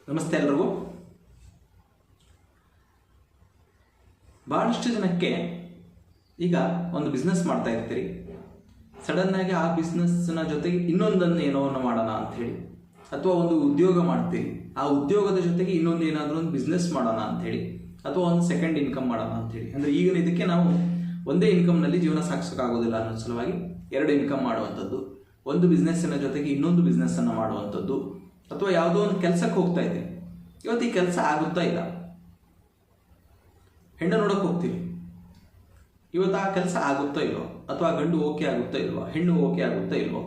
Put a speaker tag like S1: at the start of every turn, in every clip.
S1: ನಮಸ್ತೆ ಎಲ್ಲರಿಗೂ. ಭಾಳಷ್ಟು ಜನಕ್ಕೆ ಈಗ ಒಂದು ಬಿಸ್ನೆಸ್ ಮಾಡ್ತಾ ಇರ್ತೀರಿ, ಸಡನ್ನಾಗಿ ಆ ಬಿಸ್ನೆಸ್ನ ಜೊತೆಗೆ ಇನ್ನೊಂದನ್ನು ಏನೋ ಮಾಡೋಣ ಅಂಥೇಳಿ, ಅಥವಾ ಒಂದು ಉದ್ಯೋಗ ಮಾಡ್ತೀರಿ, ಆ ಉದ್ಯೋಗದ ಜೊತೆಗೆ ಇನ್ನೊಂದು ಏನಾದರೂ ಒಂದು ಬಿಸ್ನೆಸ್ ಮಾಡೋಣ ಅಂಥೇಳಿ, ಅಥವಾ ಒಂದು ಸೆಕೆಂಡ್ ಇನ್ಕಮ್ ಮಾಡೋಣ ಅಂಥೇಳಿ. ಅಂದರೆ ಈಗಿನ ಇದಕ್ಕೆ ನಾವು ಒಂದೇ ಇನ್ಕಮ್ನಲ್ಲಿ ಜೀವನ ಸಾಗಿಸೋಕ್ಕಾಗೋದಿಲ್ಲ ಅನ್ನೋ ಸಲುವಾಗಿ ಎರಡು ಇನ್ಕಮ್ ಮಾಡುವಂಥದ್ದು, ಒಂದು ಬಿಸ್ನೆಸ್ಸಿನ ಜೊತೆಗೆ ಇನ್ನೊಂದು ಬಿಸ್ನೆಸ್ಸನ್ನು ಮಾಡುವಂಥದ್ದು, ಅಥವಾ ಯಾವುದೋ ಒಂದು ಕೆಲಸಕ್ಕೆ ಹೋಗ್ತಾ ಇದ್ದೀವಿ, ಇವತ್ತು ಈ ಕೆಲಸ ಆಗುತ್ತಾ ಇಲ್ಲ, ಹೆಣ್ಣು ನೋಡೋಕೆ ಹೋಗ್ತೀವಿ, ಇವತ್ತು ಆ ಕೆಲಸ ಆಗುತ್ತಾ ಇಲ್ವೋ, ಅಥವಾ ಗಂಡು ಓಕೆ ಆಗುತ್ತಾ ಇಲ್ವೋ, ಹೆಣ್ಣು ಓಕೆ ಆಗುತ್ತಾ ಇಲ್ವೋ,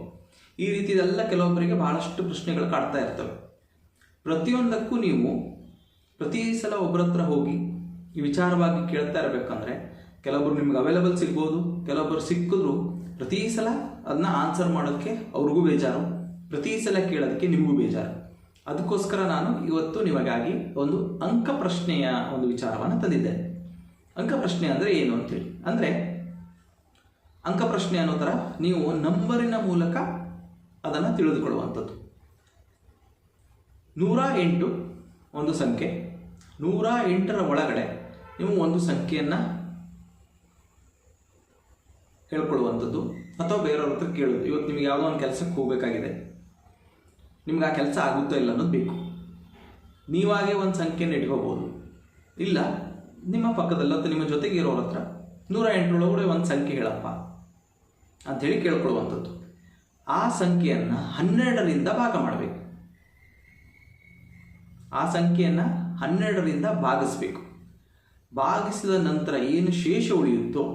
S1: ಈ ರೀತಿಯೆಲ್ಲ ಕೆಲವೊಬ್ಬರಿಗೆ ಬಹಳಷ್ಟು ಪ್ರಶ್ನೆಗಳು ಕಾಡ್ತಾ ಇರ್ತವೆ. ಪ್ರತಿಯೊಂದಕ್ಕೂ ನೀವು ಪ್ರತಿ ಸಲ ಒಬ್ಬರ ಹತ್ರ ಹೋಗಿ ಈ ವಿಚಾರವಾಗಿ ಕೇಳ್ತಾ ಇರಬೇಕಂದ್ರೆ ಕೆಲವೊಬ್ರು ನಿಮ್ಗೆ ಅವೈಲೇಬಲ್ ಸಿಗ್ಬೋದು, ಕೆಲವೊಬ್ಬರು ಸಿಕ್ಕಿದ್ರು ಪ್ರತಿ ಸಲ ಅದನ್ನ ಆನ್ಸರ್ ಮಾಡೋಕ್ಕೆ ಅವ್ರಿಗೂ ಬೇಜಾರು, ಪ್ರತಿ ಸಲ ಕೇಳೋದಕ್ಕೆ ನಿಮಗೂ ಬೇಜಾರು. ಅದಕ್ಕೋಸ್ಕರ ನಾನು ಇವತ್ತು ನಿಮಗಾಗಿ ಒಂದು ಅಂಕ ಪ್ರಶ್ನೆಯ ಒಂದು ವಿಚಾರವನ್ನು ತಂದಿದ್ದೇನೆ. ಅಂಕ ಪ್ರಶ್ನೆ ಅಂದರೆ ಏನು ಅಂತೇಳಿ, ಅಂದರೆ ಅಂಕ ಪ್ರಶ್ನೆ ಅನ್ನೋ ಥರ ನೀವು ನಂಬರಿನ ಮೂಲಕ ಅದನ್ನು ತಿಳಿದುಕೊಳ್ಳುವಂಥದ್ದು. 108 ಒಂದು ಸಂಖ್ಯೆ, 108ರ ಒಳಗಡೆ ನೀವು ಒಂದು ಸಂಖ್ಯೆಯನ್ನು ಹೇಳ್ಕೊಳ್ಳುವಂಥದ್ದು, ಅಥವಾ ಬೇರೆಯವ್ರ ಹತ್ರ ಕೇಳೋದು. ಇವತ್ತು ನಿಮಗೆ ಯಾವುದೋ ಒಂದು ಕೆಲಸಕ್ಕೆ ಹೋಗಬೇಕಾಗಿದೆ, ನಿಮ್ಗೆ ಆ ಕೆಲಸ ಆಗುತ್ತೋ ಇಲ್ಲ ಅನ್ನೋದು ಬೇಕು. ನೀವಾಗೇ ಒಂದು ಸಂಖ್ಯೆಯನ್ನು ಇಟ್ಕೋಬೋದು, ಇಲ್ಲ ನಿಮ್ಮ ಪಕ್ಕದಲ್ಲಿ ಅಥವಾ ನಿಮ್ಮ ಜೊತೆಗೆ ಇರೋರ ಹತ್ರ 108ರೊಳಗಡೆ ಒಂದು ಸಂಖ್ಯೆ ಹೇಳಪ್ಪ ಅಂಥೇಳಿ ಕೇಳ್ಕೊಳ್ಳುವಂಥದ್ದು. ಆ ಸಂಖ್ಯೆಯನ್ನು 12ರಿಂದ ಭಾಗ ಮಾಡಬೇಕು, ಆ ಸಂಖ್ಯೆಯನ್ನು 12ರಿಂದ ಭಾಗಿಸ್ಬೇಕು. ಭಾಗಿಸಿದ ನಂತರ ಏನು ಶೇಷ ಉಳಿಯುತ್ತೋ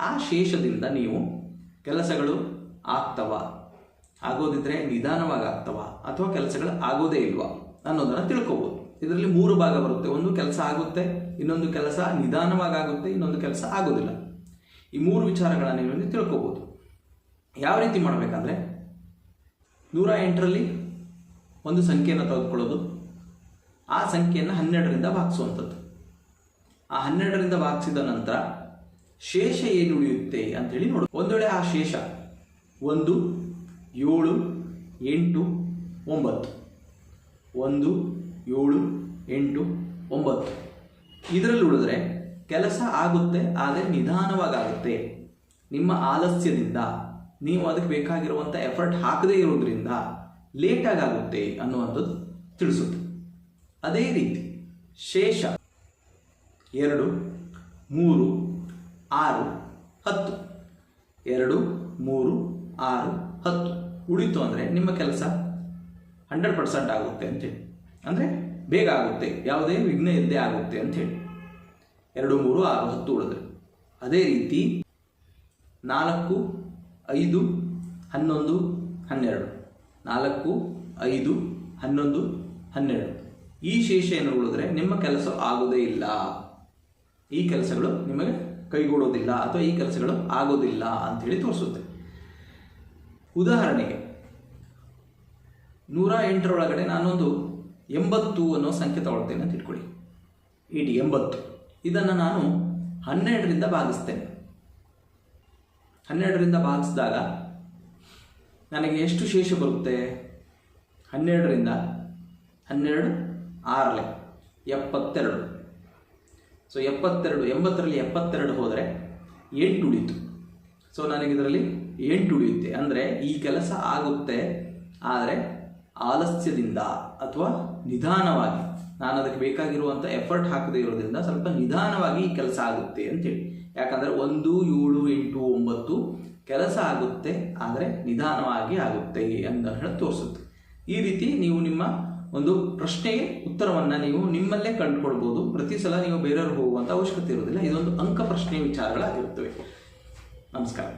S1: ಆ ಶೇಷದಿಂದ ನೀವು ಕೆಲಸಗಳು ಆಗ್ತವ, ಆಗೋದಿದ್ರೆ ನಿಧಾನವಾಗಿ ಆಗ್ತವ, ಅಥವಾ ಕೆಲಸಗಳು ಆಗೋದೇ ಇಲ್ವಾ ಅನ್ನೋದನ್ನು ತಿಳ್ಕೊಬೋದು. ಇದರಲ್ಲಿ 3 ಭಾಗ ಬರುತ್ತೆ. ಒಂದು ಕೆಲಸ ಆಗುತ್ತೆ, ಇನ್ನೊಂದು ಕೆಲಸ ನಿಧಾನವಾಗಿ ಆಗುತ್ತೆ, ಇನ್ನೊಂದು ಕೆಲಸ ಆಗೋದಿಲ್ಲ. ಈ 3 ವಿಚಾರಗಳನ್ನು ನೀವು ತಿಳ್ಕೊಬೋದು. ಯಾವ ರೀತಿ ಮಾಡಬೇಕಂದ್ರೆ 108ರಲ್ಲಿ ಒಂದು ಸಂಖ್ಯೆಯನ್ನು ತೆಗೆದುಕೊಳ್ಳೋದು, ಆ ಸಂಖ್ಯೆಯನ್ನು 12ರಿಂದ ಭಾಗಿಸುವಂಥದ್ದು. ಆ 12ರಿಂದ ಭಾಗಿಸಿದ ನಂತರ ಶೇಷ ಏನು ಉಳಿಯುತ್ತೆ ಅಂಥೇಳಿ ನೋಡು. ಒಂದು ವೇಳೆ ಆ ಶೇಷ 1, 7, 8, 9, 1, 7, 8, 9 ಇದರಲ್ಲಿ ಉಳಿದ್ರೆ ಕೆಲಸ ಆಗುತ್ತೆ, ಆದರೆ ನಿಧಾನವಾಗುತ್ತೆ. ನಿಮ್ಮ ಆಲಸ್ಯದಿಂದ, ನೀವು ಅದಕ್ಕೆ ಬೇಕಾಗಿರುವಂಥ ಎಫರ್ಟ್ ಹಾಕದೇ ಇರೋದ್ರಿಂದ ಲೇಟಾಗಿ ಆಗುತ್ತೆ ಅನ್ನುವಂಥದ್ದು ತಿಳಿಸುತ್ತೆ. ಅದೇ ರೀತಿ ಶೇಷ 2, 3, 6, 10, 2, 3, 6, 10 ಉಳಿತು ಅಂದರೆ ನಿಮ್ಮ ಕೆಲಸ 100% ಆಗುತ್ತೆ ಅಂಥೇಳಿ, ಅಂದರೆ ಬೇಗ ಆಗುತ್ತೆ, ಯಾವುದೇ ವಿಘ್ನ ಇಲ್ಲದೆ ಆಗುತ್ತೆ ಅಂಥೇಳಿ. 2, 3, 6, 10 ಉಳಿದ್ರೆ. ಅದೇ ರೀತಿ 4, 5, 11, 12, 4, 5, 11, 12 ಈ ಶೇಷ ಏನು ಉಳಿದ್ರೆ ನಿಮ್ಮ ಕೆಲಸ ಆಗೋದೇ ಇಲ್ಲ, ಈ ಕೆಲಸಗಳು ನಿಮಗೆ ಕೈಗೂಡೋದಿಲ್ಲ, ಅಥವಾ ಈ ಕೆಲಸಗಳು ಆಗೋದಿಲ್ಲ ಅಂಥೇಳಿ ತೋರಿಸುತ್ತೆ. ಉದಾಹರಣೆಗೆ 108ರೊಳಗಡೆ ನಾನೊಂದು 80 ಅನ್ನೋ ಸಂಖ್ಯೆ ತಗೊಳ್ತೇನೆ ಅಂತ ಇಟ್ಕೊಳ್ಳಿ. 80 ಇದನ್ನು ನಾನು 12ರಿಂದ ಭಾಗಿಸ್ತೇನೆ. 12ರಿಂದ ಭಾಗಿಸಿದಾಗ ನನಗೆ ಎಷ್ಟು ಶೇಷ ಬರುತ್ತೆ? 12ರಿಂದ 12 6 72. ಸೊ 72, 80ರಲ್ಲಿ 72 ಹೋದರೆ 8 ಉಳಿತು. ಸೊ ನನಗಿದರಲ್ಲಿ 8 ಉಳಿಯುತ್ತೆ. ಅಂದರೆ ಈ ಕೆಲಸ ಆಗುತ್ತೆ, ಆದರೆ ಆಲಸ್ಯದಿಂದ ಅಥವಾ ನಿಧಾನವಾಗಿ, ನಾನು ಅದಕ್ಕೆ ಬೇಕಾಗಿರುವಂಥ ಎಫರ್ಟ್ ಹಾಕದೇ ಇರೋದ್ರಿಂದ ಸ್ವಲ್ಪ ನಿಧಾನವಾಗಿ ಈ ಕೆಲಸ ಆಗುತ್ತೆ ಅಂತೇಳಿ. ಯಾಕಂದರೆ 1, 7, 8, 9 ಕೆಲಸ ಆಗುತ್ತೆ, ಆದರೆ ನಿಧಾನವಾಗಿ ಆಗುತ್ತೆ ಅಂತ ಹೇಳಿ ತೋರಿಸುತ್ತೆ. ಈ ರೀತಿ ನೀವು ನಿಮ್ಮ ಒಂದು ಪ್ರಶ್ನೆಗೆ ಉತ್ತರವನ್ನು ನೀವು ನಿಮ್ಮಲ್ಲೇ ಕಂಡುಕೊಳ್ಬೋದು. ಪ್ರತಿ ಸಲ ನೀವು ಬೇರೆಯವ್ರಿಗೆ ಹೋಗುವಂಥ ಅವಶ್ಯಕತೆ ಇರೋದಿಲ್ಲ. ಇದೊಂದು ಅಂಕ ಪ್ರಶ್ನೆ ವಿಚಾರಗಳಾಗಿರುತ್ತವೆ. ನಮಸ್ಕಾರ.